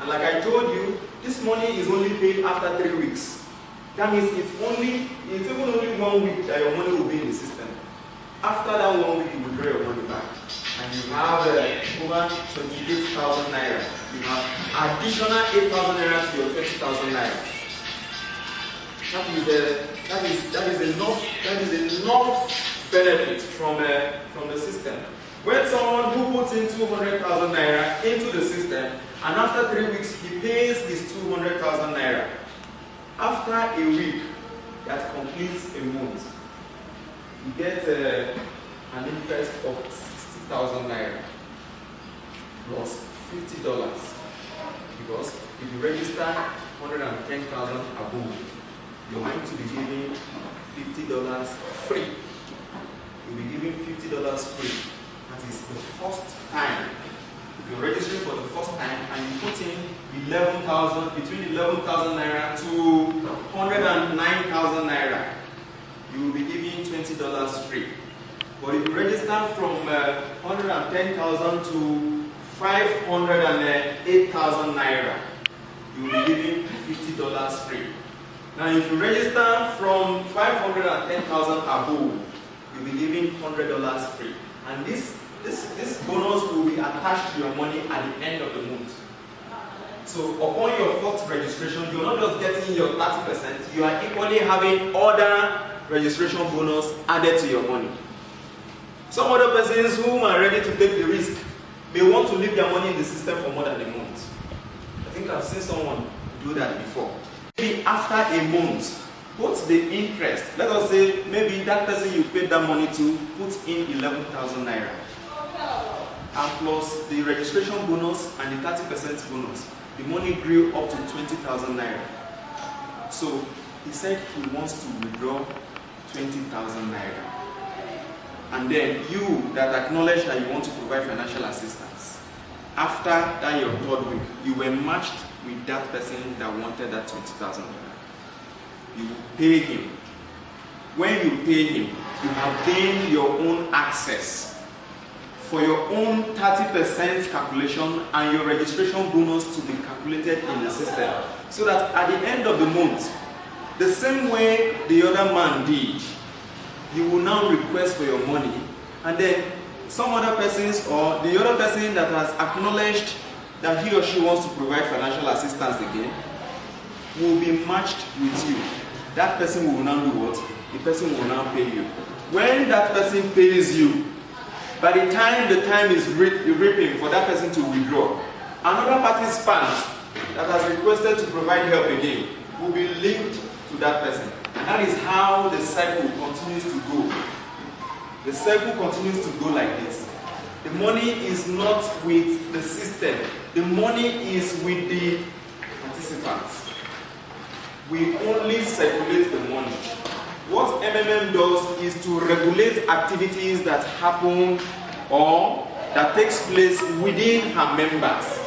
And like I told you, this money is only paid after 3 weeks. That means it's even only 1 week that your money will be in the system. After that 1 week, you will draw your money back. And you have over 28,000 naira. You have additional 8,000 naira to your 20,000 naira. That is enough benefit from the system. When someone who puts in 200,000 naira into the system, and after 3 weeks he pays his 200,000 naira, after a week that completes a month, he gets an interest of 60,000 naira plus $50. Because if you register 110,000 above, you're going to be giving $50 free. You'll be giving $50 free. That is the first time. If you're registering for the first time and you put in between 11,000 naira to 109,000 naira, you will be giving $20 free. But if you register from 110,000 to 508,000 naira, you will be giving $50 free. Now, if you register from 510,000 above, you'll be giving $100 free. And this bonus will be attached to your money at the end of the month. So, upon your first registration, you're not just getting your 30%, you are equally having other registration bonus added to your money. Some other persons who are ready to take the risk may want to leave their money in the system for more than a month. I think I've seen someone do that before. Maybe after a month, put the interest. Let us say maybe that person you paid that money to put in 11,000 naira. And plus the registration bonus and the 30% bonus, the money grew up to 20,000 naira. So he said he wants to withdraw 20,000 naira. And then you that acknowledge that you want to provide financial assistance, after that your 3rd week, you were matched with that person that wanted that 20,000 naira. You pay him. When you pay him, you have gained your own access for your own 30% calculation and your registration bonus to be calculated in the system. So that at the end of the month, the same way the other man did, you will now request for your money, and then some other persons or the other person that has acknowledged that he or she wants to provide financial assistance again will be matched with you. That person will now do what? The person will now pay you. When that person pays you, by the time the time is reaping for that person to withdraw, another participant that has requested to provide help again will be linked to that person. And that is how the cycle continues to go. The cycle continues to go like this. The money is not with the system. The money is with the participants. We only circulate the money. What MMM does is to regulate activities that happen or that takes place within her members.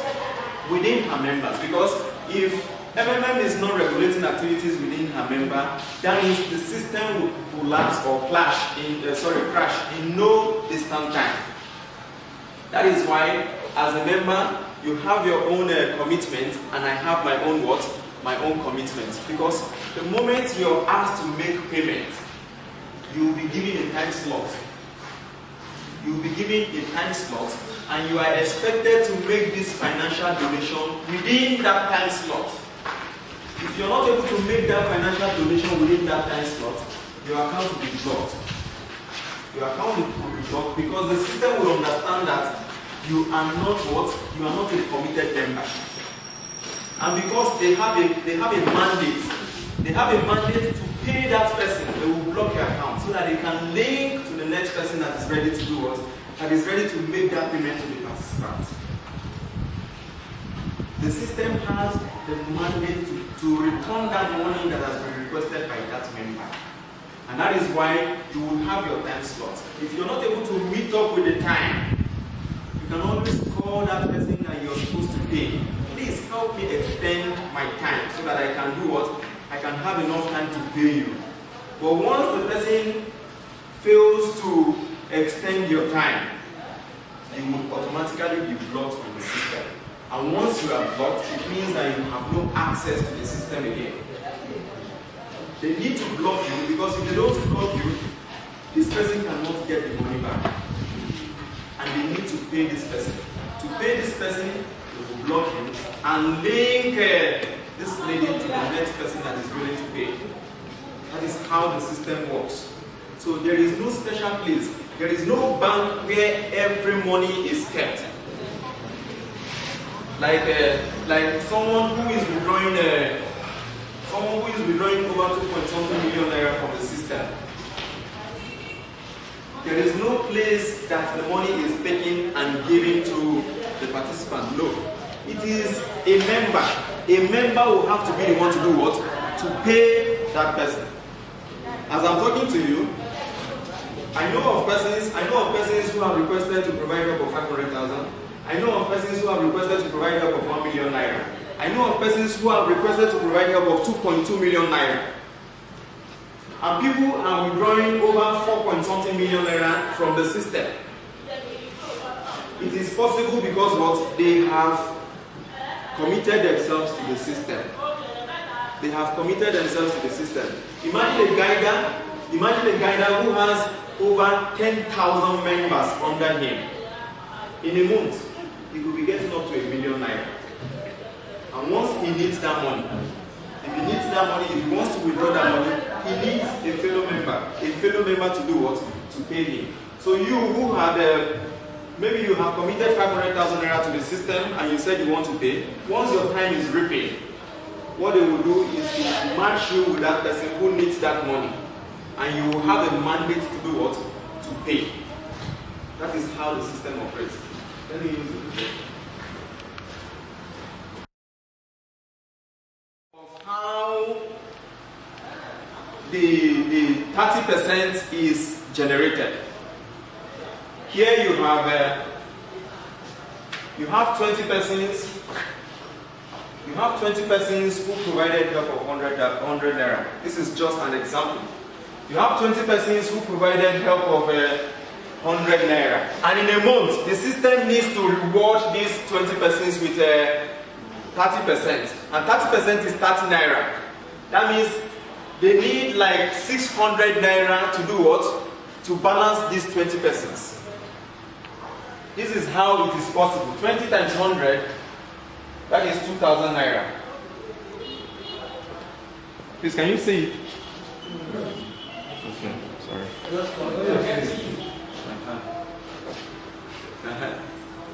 Within her members. Because if MMM is not regulating activities within her member, that means the system will collapse or crash in no distant time. That is why, as a member, you have your own commitment, and I have my own what? My own commitment. Because the moment you are asked to make payment, you will be given a time slot. You will be given a time slot, and you are expected to make this financial donation within that time slot. If you are not able to make that financial donation within that time slot, your account will be blocked. Your account will be blocked because the system will understand that you are not what? You are not a committed member. And because they have a mandate, to pay that person, they will block your account so that they can link to the next person that is ready to do what? That is ready to make that payment to the participant. The system has the mandate to return that money that has been requested by that member. And that is why you will have your time slot. If you're not able to meet up with the time, you can always call that person that you're supposed to pay. Please help me extend my time so that I can do what? I can have enough time to pay you. But once the person fails to extend your time, you will automatically be blocked from the system. And once you are blocked, it means that you have no access to the system again. They need to block you because if they don't block you, this person cannot get the money back. And they need to pay this person. To pay this person, they will block him and link this lady to the next person that is willing to pay. That is how the system works. So there is no special place. There is no bank where every money is kept. Like someone who is withdrawing over 2.something million naira from the system. There is no place that the money is taken and given to the participant. No. It is a member. A member will have to be the one to do what? To pay that person. As I'm talking to you, I know of persons who have requested to provide help of 500,000. I know of persons who have requested to provide help of 1 million naira. I know of persons who have requested to provide help of 2.2 million naira. And people are withdrawing over 4.something million naira from the system. It is possible because what? They have committed themselves to the system. They have committed themselves to the system. Imagine a guider who has over 10,000 members under him. In a month, he will be getting up to 1 million naira. And once he needs that money, if he wants to withdraw that money, he needs a fellow member to do what? To pay him. So you who had, maybe you have committed 500,000 naira to the system and you said you want to pay, once your time is repaid, what they will do is to match you with that person who needs that money. And you will have a mandate to do what? To pay. That is how the system operates. Let me use it. Of how the 30% is generated. Here you have 20 persons. You have 20 persons who provided help of 100 naira. This is just an example. You have 20 persons who provided help of 100 naira. And in a month, the system needs to reward these 20 persons with 30%. And 30% is 30 naira. That means they need like 600 naira to do what? To balance these 20 persons. This is how it is possible. 20 times 100, that is 2,000 naira. Please, can you see it? Okay, sorry.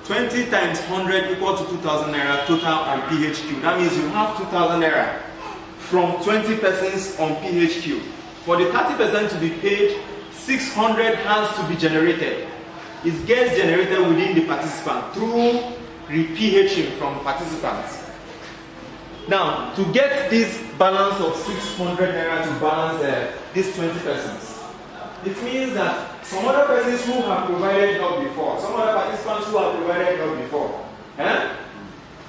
20 times 100 equal to 2,000 naira total and PHQ. That means you have 2,000 naira from 20 persons on PHQ. For the 30% to be paid, 600 has to be generated. It gets generated within the participant through re-PHing from participants. Now, to get this balance of 600 naira to balance these 20 persons, it means that some other persons who have provided help before, some other participants who have provided help before,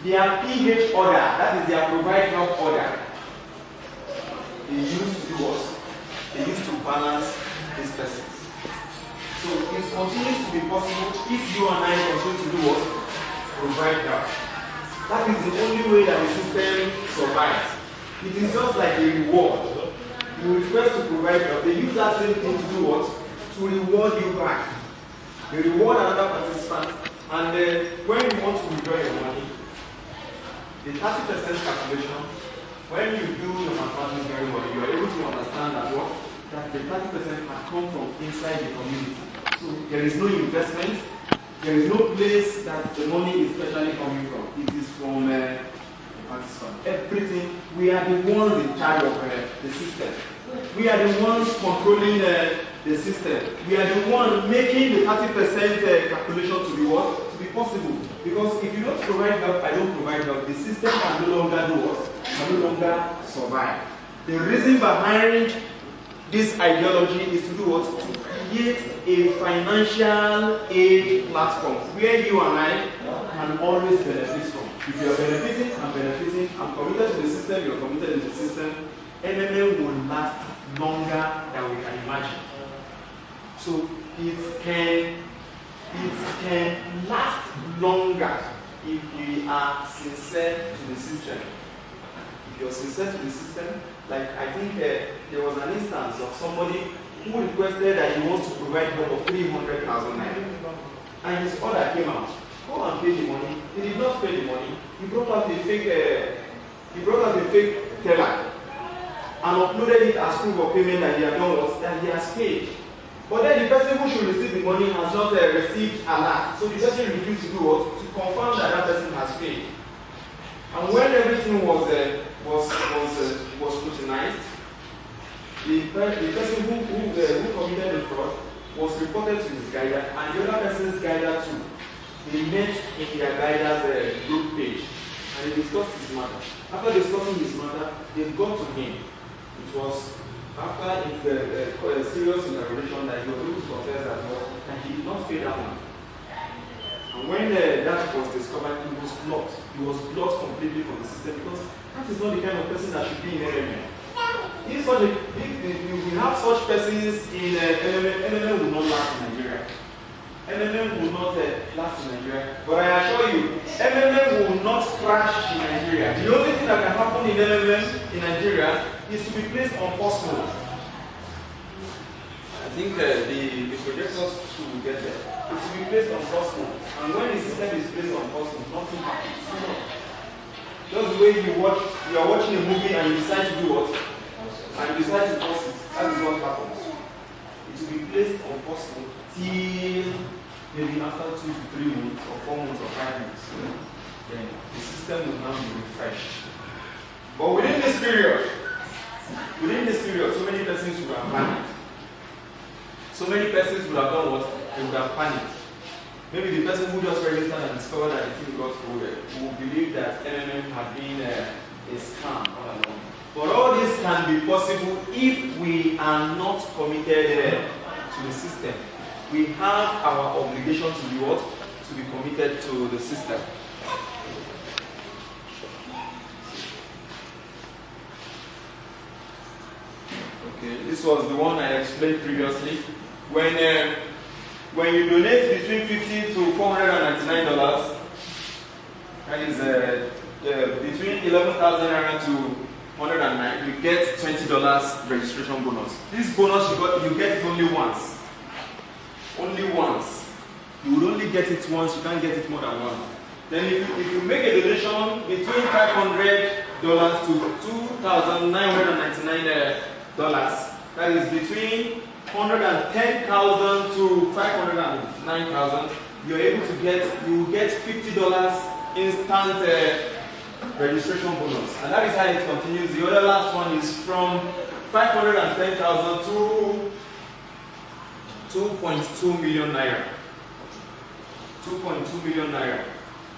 their PH order, that is their provide help order, they used to do what? They used to balance these persons. So it continues to be possible if you and I continue to do what? Provide help. That is the only way that the system survives. It is just like a reward. You request to provide help, they use that same thing to do what? To reward you back. They reward another participant, and when you want to withdraw your money, the 30% calculation, when you do your mathematics very well, you are able to understand that what? That the 30% had come from inside the community. So there is no investment, there is no place that the money is specially coming from. It is from the participant. Everything, we are the ones in charge of the system. We are the ones controlling the system. We are the ones making the 30% calculation to be what? To be possible. Because if you don't provide help, I don't provide help, the system can no longer do what? Can no longer survive. The reason behind this ideology is to do what? To create a financial aid platform where you and I can always benefit from. If you are benefiting, I'm committed to the system, you are committed to the system, MMM will last longer than we can imagine. So it can last longer if we are sincere to the system. If you're sincere to the system, like I think there was an instance of somebody who requested that he wants to provide help of 300,000 naira. And his order came out. Go and pay the money. He did not pay the money. He brought out a fake teller and uploaded it as proof of payment that he had done was that he has paid. But then the person who should receive the money has not received alert. So the person refused to do what? To confirm that that person has paid. And when everything was scrutinized, the person who committed the fraud was reported to his guider, and the other person's guider too. They met in their guider's group page, and they discussed his matter. After discussing his matter, they got to him. It was after a serious interrogation that he was able to confess that he did not pay that one. And when that was discovered, he was blocked. He was blocked completely from the system because that is not the kind of person that should be in MMM. If we have such persons in MMM will not last in Nigeria. MMM will not last in Nigeria. But I assure you, MMM will not crash in Nigeria. The only thing that can happen in MMM in Nigeria is to be placed on pause mode. I think the projectors should get there. It's to be placed on pause mode. And when the system is placed on pause mode, nothing happens. Just the way you are watching a movie and you decide to do what? And you decide to pause it. That is what happens. It will be placed on pause mode till maybe after 2 to 3 months or 4 months or 5 months. Then the system will now be refreshed. But within this period, so many persons would have panicked. So many persons would have done what? They would have panicked. Maybe the person who just registered and discovered that the thing got forwarded would believe that MMM had been a scam all along. But all this can be possible if we are not committed to the system. We have our obligation to be what? To be committed to the system. Okay, this was the one I explained previously. When you donate between $50 to $499, that is between 11,000 naira to 109, you get $20 registration bonus. This bonus you get it only once. Only once. You would only get it once, you can't get it more than once. Then if you make a donation between $500 to $2,999, that is between 110,000 to 509,000, you're able to get $50 instant registration bonus. And that is how it continues. The other last one is from 510,000 to 2.2 million naira. 2.2 million naira.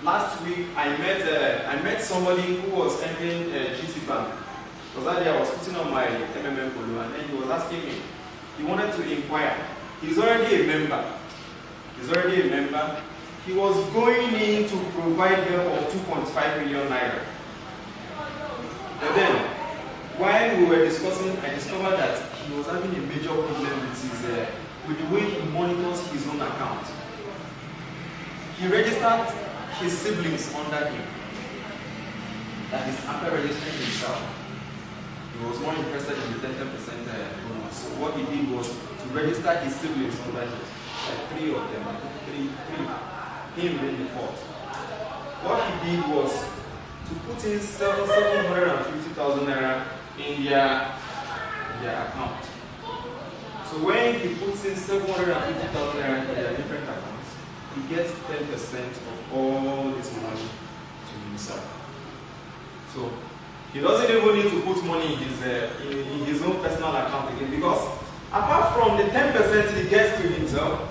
Last week I met somebody who was entering GC Bank. Because that day I was putting on my MMM follow, and then he was asking me. He wanted to inquire. He's already a member. He was going in to provide help of 2.5 million naira. But then, while we were discussing, I discovered that he was having a major problem with the way he monitors his own account. He registered his siblings under him. That is, after registering himself, he was more interested in the 10% bonus. So what he did was to register his siblings under him. Like 3 of them, three. Him being the 4th. What he did was to put in 750,000 naira in their account. So when he puts in 750,000 naira in their different accounts, he gets 10% of all this money to himself. So he doesn't even need to put money in his own personal account again, because apart from the 10% he gets to himself,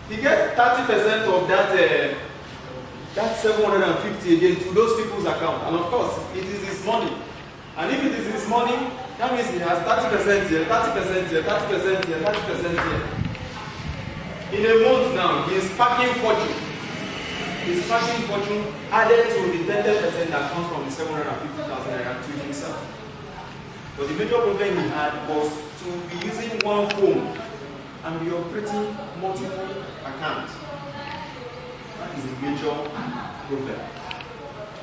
he gets 30% of that 750 again to those people's account. And of course, it is his money. And if it is his money, that means he has 30% here, 30% here, 30% here, 30% here. In a month now, he is packing fortune. His packing fortune added to the 10% that comes from the 750,000 naira to himself. But the major problem he had was to be using one phone and be operating multiple accounts. That is the major problem.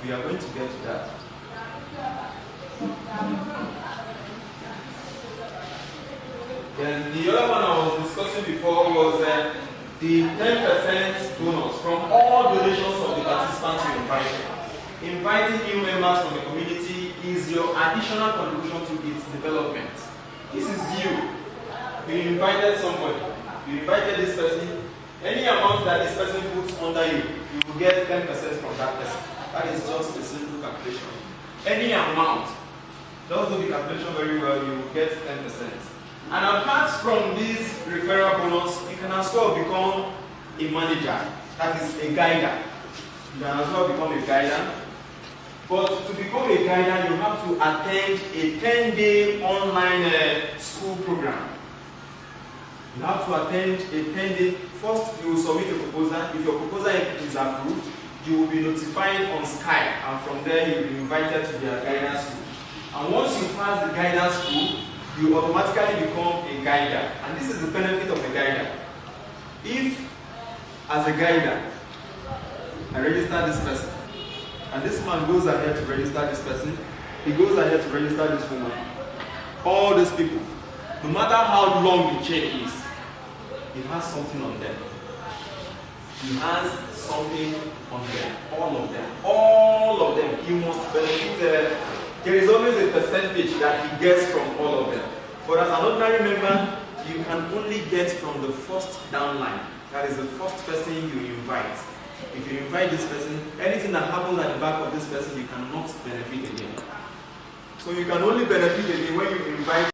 We are going to get to that. Then the other one I was discussing before was the 10% bonus from all donations of the participants you invited. Inviting new members from the community is your additional contribution to its development. This is you. You invited somebody. You invited this person. Any amount that this person puts under you, you will get 10% from that person. That is just a simple calculation. Any amount, just do the calculation very well, you will get 10%. And apart from this referral bonus, you can as well become a manager, that is a guider. You can as well become a guider. But to become a guider, you have to attend a 10-day online school program. You have to attend a 10-day. First, you will submit a proposal. If your proposal is approved, you will be notified on Skype, and from there you will be invited to their guidance school. And once you pass the guidance school, you automatically become a guider. And this is the benefit of a guider. If, as a guider, I register this person, and this man goes ahead to register this person, he goes ahead to register this woman, all these people, no matter how long the chain is, it has something on them. He has something on them. All of them. All of them. You must benefit. There is always a percentage that he gets from all of them. But as an ordinary member, you can only get from the first downline. That is the first person you invite. If you invite this person, anything that happens at the back of this person, you cannot benefit again. So you can only benefit again when you invite